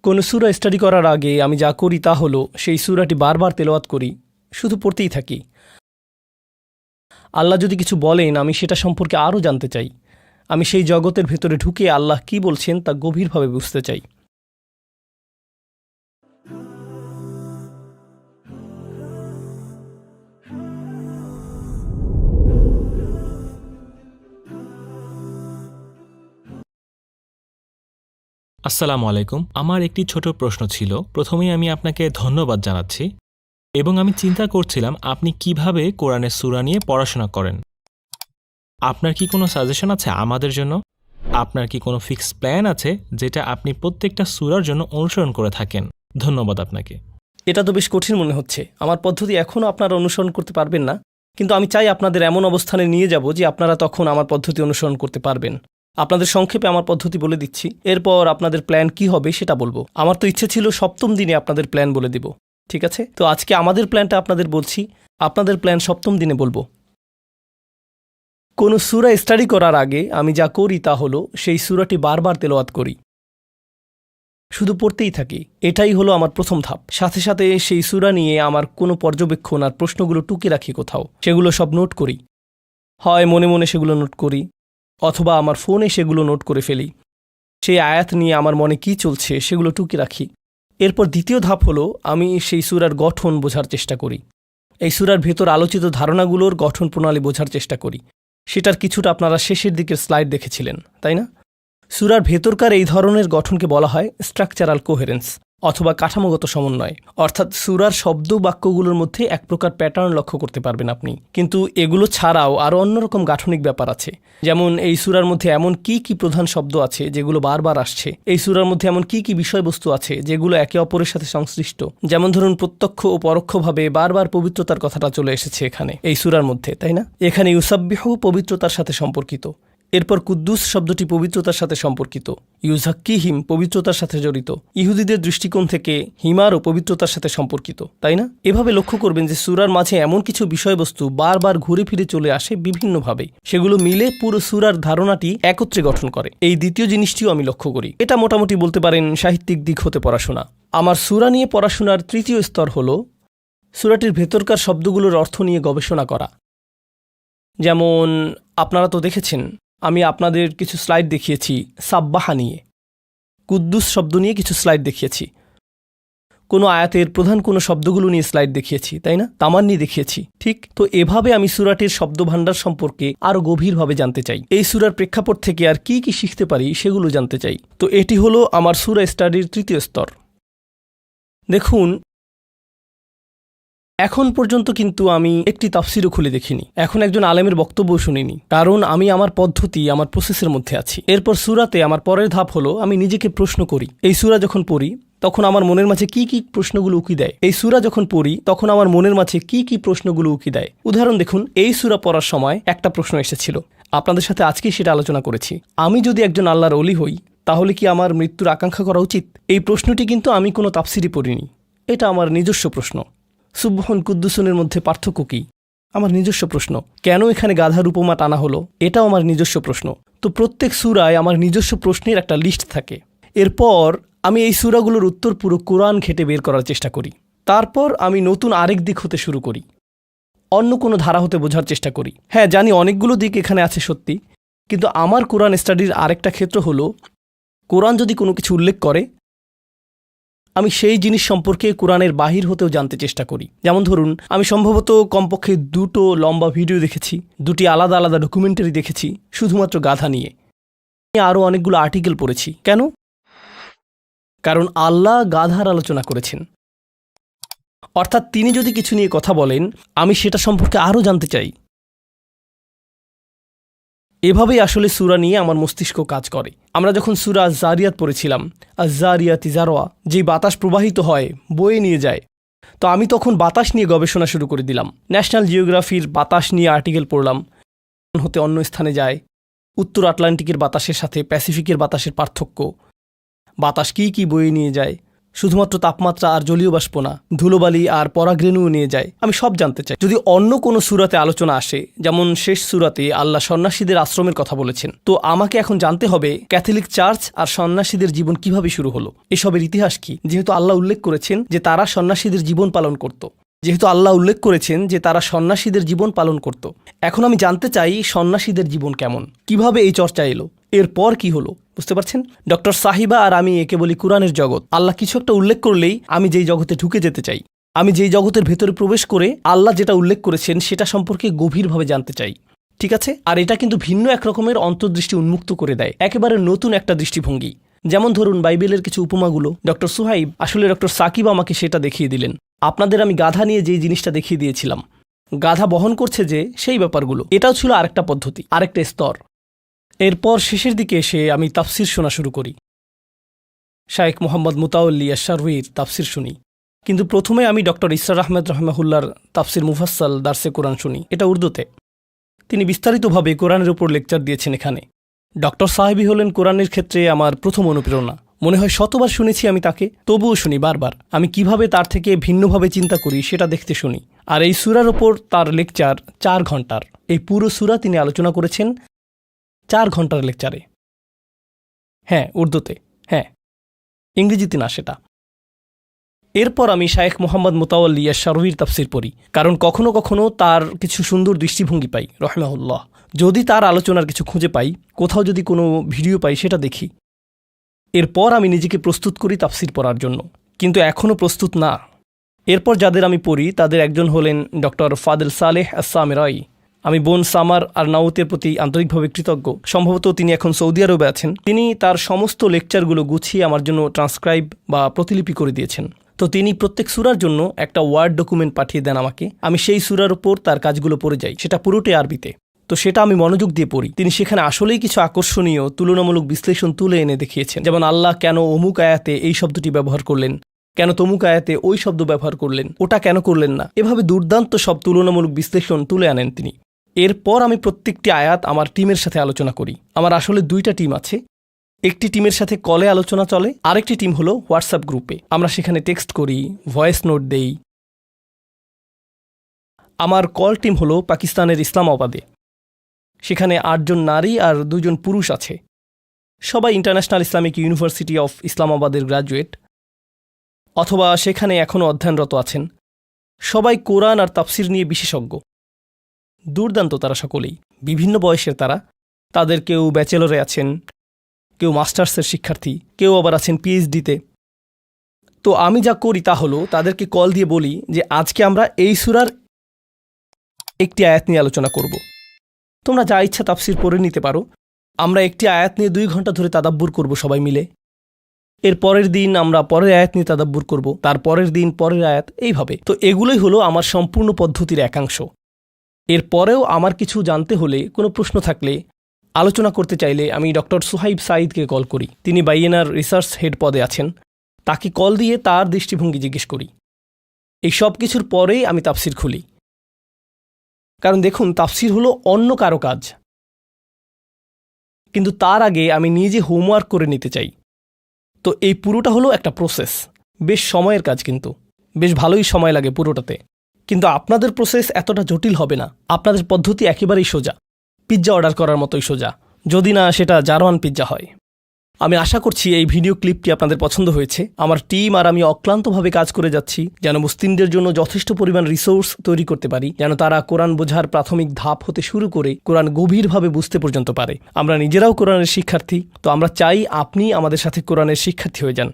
কোনো সূরা স্টাডি করার আগে আমি যা করি তা হলো সেই সূরাটি বারবার তেলাওয়াত করি, শুধু পড়তেই থাকি। আল্লাহ যদি কিছু বলেন আমি সেটা সম্পর্কে আরও জানতে চাই। আমি সেই জগতের ভেতরে ঢুকে আল্লাহ কি বলছেন তা গভীরভাবে বুঝতে চাই। আসসালামু আলাইকুম। আমার একটি ছোট প্রশ্ন ছিল। প্রথমেই আমি আপনাকে ধন্যবাদ জানাচ্ছি এবং আমি চিন্তা করছিলাম আপনি কিভাবে কোরআনের সূরা নিয়ে পড়াশোনা করেন। আপনার কি কোনো সাজেশন আছে আমাদের জন্য? আপনার কি কোনো ফিক্সড প্ল্যান আছে যেটা আপনি প্রত্যেকটা সূরার জন্য অনুসরণ করে থাকেন? ধন্যবাদ আপনাকে। এটা তো বেশ কঠিন মনে হচ্ছে। আমার পদ্ধতি এখনও আপনারা অনুসরণ করতে পারবেন না, কিন্তু আমি চাই আপনাদের এমন অবস্থানে নিয়ে যাব যে আপনারা তখন আমার পদ্ধতি অনুসরণ করতে পারবেন। আপনাদের সংক্ষেপে আমার পদ্ধতি বলে দিচ্ছি, এরপর আপনাদের প্ল্যান কি হবে সেটা বলবো। আমার তো ইচ্ছে ছিল সপ্তম দিনে আপনাদের প্ল্যান বলে দিব, ঠিক আছে? তো আজকে আমাদের প্ল্যানটা আপনাদের বলছি, আপনাদের প্ল্যান সপ্তম দিনে বলবো। কোনো সূরা স্টাডি করার আগে আমি যা করি তা হলো সেই সূরাটি বারবার তেলাওয়াত করি, শুধু পড়তেই থাকি। এটাই হলো আমার প্রথম ধাপ। সাথে সাথে সেই সূরা নিয়ে আমার কোনো পর্যবেক্ষণ আর প্রশ্নগুলো টুকে রাখি কোথাও, সেগুলো সব নোট করি। হয় মনে মনে সেগুলো নোট করি, অথবা আমার ফোনে সেগুলো নোট করে ফেলি। সেই আয়াত নিয়ে আমার মনে কি চলছে সেগুলো টুকে রাখি। এরপর দ্বিতীয় ধাপ হলো আমি সেই সূরার গঠন বোঝার চেষ্টা করি। এই সূরার ভেতর আলোচিত ধারণাগুলোর গঠন প্রণালী বোঝার চেষ্টা করি। সেটার কিছুটা আপনারা শেষের দিকের স্লাইড দেখেছিলেন, তাই না? সূরার ভেতরকার এই ধরনের গঠনকে বলা হয় স্ট্রাকচারাল কোহেরেন্স অথবা কাঠামোগত সমন্বয়। অর্থাৎ সূরার শব্দ বাক্যগুলোর মধ্যে এক প্রকার প্যাটার্ন লক্ষ্য করতে পারবেন আপনি, কিন্তু এগুলো ছাড়াও আরও অন্যরকম গাঠনিক ব্যাপার আছে। যেমন এই সূরার মধ্যে এমন কি কি প্রধান শব্দ আছে যেগুলো বারবার আসছে, এই সূরার মধ্যে এমন কি কি বিষয়বস্তু আছে যেগুলো একে অপরের সাথে সংশ্লিষ্ট। যেমন ধরুন প্রত্যক্ষ ও পরোক্ষভাবে বারবার পবিত্রতার কথাটা চলে এসেছে এখানে এই সূরার মধ্যে, তাই না? এখানে ইউসাব্বিহু পবিত্রতার সাথে সম্পর্কিত। এরপর কুদ্দুস শব্দটি পবিত্রতার সাথে সম্পর্কিত। ইউজাক্কিহিম পবিত্রতার সাথে জড়িত। ইহুদিদের দৃষ্টিকোণ থেকে হিমারও পবিত্রতার সাথে সম্পর্কিত, তাই না? এভাবে লক্ষ্য করবেন যে সূরার মাঝে এমন কিছু বিষয়বস্তু বারবার ঘুরে ফিরে চলে আসে বিভিন্নভাবে, সেগুলো মিলে পুরো সূরার ধারণাটি একত্রে গঠন করে। এই দ্বিতীয় জিনিসটিও আমি লক্ষ্য করি। এটা মোটামুটি বলতে পারেন সাহিত্যিক দিক হতে পড়াশোনা। আমার সূরা নিয়ে পড়াশোনার তৃতীয় স্তর হলো সূরাটির ভেতরকার শব্দগুলোর অর্থ নিয়ে গবেষণা করা। যেমন আপনারা তো দেখেছেন আমি আপনাদের কিছু স্লাইড দেখিয়েছি সাব্বাহা নিয়ে, কুদ্দুস শব্দ নিয়ে কিছু স্লাইড দেখিয়েছি, কোনো আয়াতের প্রধান কোনো শব্দগুলো নিয়ে স্লাইড দেখিয়েছি, তাই না? তামান্নি দেখিয়েছি, ঠিক? তো এভাবে আমি সূরাটির শব্দভাণ্ডার সম্পর্কে আরও গভীরভাবে জানতে চাই। এই সূরার প্রেক্ষাপট থেকে আর কি কি শিখতে পারি সেগুলো জানতে চাই। তো এটি হলো আমার সূরা স্টাডির তৃতীয় স্তর। দেখুন, এখন পর্যন্ত কিন্তু আমি একটি তাফসিরও খুলে দেখিনি, এখন একজন আলেমের বক্তব্য শুনিনি, কারণ আমি আমার পদ্ধতি, আমার প্রসেসের মধ্যে আছি। এরপর সূরাতে আমার পরের ধাপ হলো আমি নিজেকে প্রশ্ন করি। এই সূরা যখন পড়ি তখন আমার মনের মাঝে কি কি প্রশ্নগুলো উকি দেয়। এই সূরা যখন পড়ি তখন আমার মনের মাঝে কি কি প্রশ্নগুলো উকি দেয়। উদাহরণ দেখুন, এই সূরা পড়ার সময় একটা প্রশ্ন এসেছিল, আপনাদের সাথে আজকেই সেটা আলোচনা করেছি। আমি যদি একজন আল্লাহর ওলি হই তাহলে কি আমার মৃত্যুর আকাঙ্ক্ষা করা উচিত? এই প্রশ্নটি কিন্তু আমি কোনো তাফসিরই পড়িনি, এটা আমার নিজস্ব প্রশ্ন। সুবহান কুদ্দুসনের মধ্যে পার্থক্য কী? আমার নিজস্ব প্রশ্ন। কেন এখানে গাধার উপমা টানা হলো? এটাও আমার নিজস্ব প্রশ্ন। তো প্রত্যেক সূরায় আমার নিজস্ব প্রশ্নের একটা লিস্ট থাকে। এরপর আমি এই সূরাগুলোর উত্তর পুরো কোরআন ঘেঁটে বের করার চেষ্টা করি। তারপর আমি নতুন আরেক দিক হতে শুরু করি, অন্য কোনো ধারা হতে বোঝার চেষ্টা করি। হ্যাঁ, জানি অনেকগুলো দিক এখানে আছে সত্যি, কিন্তু আমার কোরআন স্টাডির আরেকটা ক্ষেত্র হলো কোরআন যদি কোনো কিছু উল্লেখ করে আমি সেই জিনিস সম্পর্কে কোরআনের বাহির হতেও জানতে চেষ্টা করি। যেমন ধরুন, আমি সম্ভবত কমপক্ষে 2টো লম্বা ভিডিও দেখেছি, 2টি আলাদা আলাদা ডকুমেন্টারি দেখেছি শুধুমাত্র গাধা নিয়ে। আরও অনেকগুলো আর্টিকেল পড়েছি। কেন? কারণ আল্লাহ গাধার আলোচনা করেছেন। অর্থাৎ তিনি যদি কিছু নিয়ে কথা বলেন আমি সেটা সম্পর্কে আরও জানতে চাই। এভাবেই আসলে সূরা নিয়ে আমার মস্তিষ্ক কাজ করে। আমরা যখন সূরা আয-যারিয়াত পড়েছিলাম, আয-যারিয়াতি যারওয়া, যেই বাতাস প্রবাহিত হয় বয়ে নিয়ে যায়, তো আমি তখন বাতাস নিয়ে গবেষণা শুরু করে দিলাম। ন্যাশনাল জিওগ্রাফির বাতাস নিয়ে আর্টিকেল পড়লাম, হতে অন্য স্থানে যায়, উত্তর আটলান্টিকের বাতাসের সাথে প্যাসিফিকের বাতাসের পার্থক্য, বাতাস কী কী বয়ে নিয়ে যায়, শুধুমাত্র তাপমাত্রা আর জলীয় বাষ্প না, ধুলোবালি আর পরাগরেণুও নিয়ে যায়। আমি সব জানতে চাই। যদি অন্য কোনো সূরাতে আলোচনা আসে, যেমন শেষ সূরাতে আল্লাহ সন্ন্যাসীদের আশ্রমের কথা বলেছেন, তো আমাকে এখন জানতে হবে ক্যাথলিক চার্চ আর সন্ন্যাসীদের জীবন কিভাবে শুরু হলো, এসবের ইতিহাস কি। যেহেতু আল্লাহ উল্লেখ করেছেন যে তারা সন্ন্যাসীদের জীবন পালন করত, এখন আমি জানতে চাই সন্ন্যাসীদের জীবন কেমন, কিভাবে এই চর্চা এলো, এরপর কি হলো। বুঝতে পারছেন? ডক্টর সাহিবা আর আমি একে বলি কোরআনের জগৎ। আল্লাহ কিছু একটা উল্লেখ করলেই আমি যেই জগতে ঢুকে যেতে চাই, আমি যেই জগতের ভেতরে প্রবেশ করে আল্লাহ যেটা উল্লেখ করেছেন সেটা সম্পর্কে গভীরভাবে জানতে চাই। ঠিক আছে? আর এটা কিন্তু ভিন্ন এক রকমের অন্তর্দৃষ্টি উন্মুক্ত করে দেয়, একেবারে নতুন একটা দৃষ্টিভঙ্গি। যেমন ধরুন বাইবেলের কিছু উপমাগুলো ডক্টর সুহাইব, আসলে ডক্টর সাকিব আমাকে সেটা দেখিয়ে দিলেন। আপনাদের আমি গাধা নিয়ে যেই জিনিসটা দেখিয়ে দিয়েছিলাম, গাধা বহন করছে যে সেই ব্যাপারগুলো, এটাও ছিল আরেকটা পদ্ধতি, আরেকটা স্তর। এরপর শেষের দিকে এসে আমি তাফসির শোনা শুরু করি। শায়েখ মোহাম্মদ মুতাওয়াল্লি আশ-শারওয়ির তাফসির শুনি। কিন্তু প্রথমে আমি ডক্টর ইসরার আহমেদ রহমাহুল্লার তাফসির মুফাসসাল দার্সে কোরআন শুনি। এটা উর্দুতে। তিনি বিস্তারিতভাবে কোরআনের উপর লেকচার দিয়েছেন এখানে। ডক্টর সাহেবই হলেন কোরআনের ক্ষেত্রে আমার প্রথম অনুপ্রেরণা। মনে হয় শতবার শুনেছি আমি তাকে, তবুও শুনি বারবার। আমি কিভাবে তার থেকে ভিন্নভাবে চিন্তা করি সেটা দেখতে শুনি। আর এই সূরার ওপর তার লেকচার 4 ঘন্টার। এই পুরো সূরা তিনি আলোচনা করেছেন 4 ঘন্টার লেকচারে। হ্যাঁ, উর্দুতে। হ্যাঁ, ইংরেজিতে না সেটা। এরপর আমি শায়েখ মোহাম্মদ মুতাওয়াল্লি আশ-শারওয়ির তাফসির পড়ি, কারণ কখনো কখনো তার কিছু সুন্দর দৃষ্টিভঙ্গি পাই রহমাহুল্লাহ। যদি তার আলোচনার কিছু খুঁজে পাই, কোথাও যদি কোনো ভিডিও পাই, সেটা দেখি। এরপর আমি নিজেকে প্রস্তুত করি তাফসির পড়ার জন্য, কিন্তু এখনও প্রস্তুত না। এরপর যাদের আমি পড়ি তাদের একজন হলেন ডক্টর ফাদেল সালেহ আস-সামেরাই। আমি বোন সামার আর নাউতের প্রতি আন্তরিকভাবে কৃতজ্ঞ। সম্ভবত তিনি এখন সৌদি আরবে আছেন। তিনি তার সমস্ত লেকচারগুলো গুছিয়ে আমার জন্য ট্রান্সক্রাইব বা প্রতিলিপি করে দিয়েছেন। তো তিনি প্রত্যেক সূরার জন্য একটা ওয়ার্ড ডকুমেন্ট পাঠিয়ে দেন আমাকে। আমি সেই সূরার উপর তার কাজগুলো পড়ে যাই, সেটা পুরোটাই আরবিতে। তো সেটা আমি মনোযোগ দিয়ে পড়ি। তিনি সেখানে আসলেই কিছু আকর্ষণীয় তুলনামূলক বিশ্লেষণ তুলে এনে দেখিয়েছেন। যেমন আল্লাহ কেন অমুক আয়াতে এই শব্দটি ব্যবহার করলেন, কেন তমুক আয়াতে ওই শব্দ ব্যবহার করলেন, ওটা কেন করলেন না, এভাবে দুর্দান্ত সব তুলনামূলক বিশ্লেষণ তুলে আনেন তিনি। এরপর আমি প্রত্যেকটি আয়াত আমার টিমের সাথে আলোচনা করি। আমার আসলে 2টা টিম আছে। একটি টিমের সাথে কলে আলোচনা চলে, আরেকটি টিম হলো হোয়াটসঅ্যাপ গ্রুপে। আমরা সেখানে টেক্সট করি, ভয়েস নোট দেই। আমার কল টিম হলো পাকিস্তানের ইসলামাবাদে। সেখানে 8 জন নারী আর 2 জন পুরুষ আছে। সবাই ইন্টারন্যাশনাল ইসলামিক ইউনিভার্সিটি অফ ইসলামাবাদের গ্র্যাজুয়েট, অথবা সেখানে এখনও অধ্যয়নরত আছেন। সবাই কোরআন আর তাফসির নিয়ে বিশেষজ্ঞ। দুর্দান্ত তারা সকলেই, বিভিন্ন বয়সের তারা। তাদের কেউ ব্যাচেলরে আছেন, কেউ মাস্টার্সের শিক্ষার্থী, কেউ আবার আছেন পিএইচডিতে। তো আমি যা করি তা হলো তাদেরকে কল দিয়ে বলি যে আজকে আমরা এই সূরার একটি আয়াত নিয়ে আলোচনা করব। তোমরা যা ইচ্ছা তাফসির পড়ে নিতে পারো। আমরা একটি আয়াত নিয়ে 2 ঘন্টা ধরে তাদাব্বুর করব সবাই মিলে। এর পরের দিন আমরা পরের আয়াত নিয়ে তাদাব্বুর করব, তার পরের দিন পরের আয়াত, এইভাবে। তো এগুলোই হলো আমার সম্পূর্ণ পদ্ধতির একাংশ। এরপরেও আমার কিছু জানতে হলে, কোনো প্রশ্ন থাকলে, আলোচনা করতে চাইলে আমি ডক্টর সুহাইব সাঈদকে কল করি। তিনি বাইয়েনার রিসার্চ হেড পদে আছেন। তাকে কল দিয়ে তার দৃষ্টিভঙ্গি জিজ্ঞেস করি। এই সব কিছুর পরেই আমি তাফসির খুলি। কারণ দেখুন, তাফসির হলো অন্য কারো কাজ, কিন্তু তার আগে আমি নিজে হোমওয়ার্ক করে নিতে চাই। তো এই পুরোটা হলো একটা প্রসেস, বেশ সময়ের কাজ, কিন্তু বেশ ভালোই সময় লাগে পুরোটাতে। কিন্তু আপনাদের প্রসেস এতটা জটিল হবে না। আপনাদের পদ্ধতি একেবারেই সোজা, পিৎজা অর্ডার করার মতোই সোজা, যদি না সেটা জার্মান পিৎজা হয়। আমি আশা করছি এই ভিডিও ক্লিপটি আপনাদের পছন্দ হয়েছে। আমার টিম আর আমি অক্লান্তভাবে কাজ করে যাচ্ছি যেন মুসলিমদের জন্য যথেষ্ট পরিমাণ রিসোর্স তৈরি করতে পারি, যেন তারা কোরআন বোঝার প্রাথমিক ধাপ হতে শুরু করে কোরআন গভীরভাবে বুঝতে পর্যন্ত পারে। আমরা নিজেরাও কোরআনের শিক্ষার্থী, তো আমরা চাই আপনি আমাদের সাথে কোরআনের শিক্ষার্থী হয়ে যান।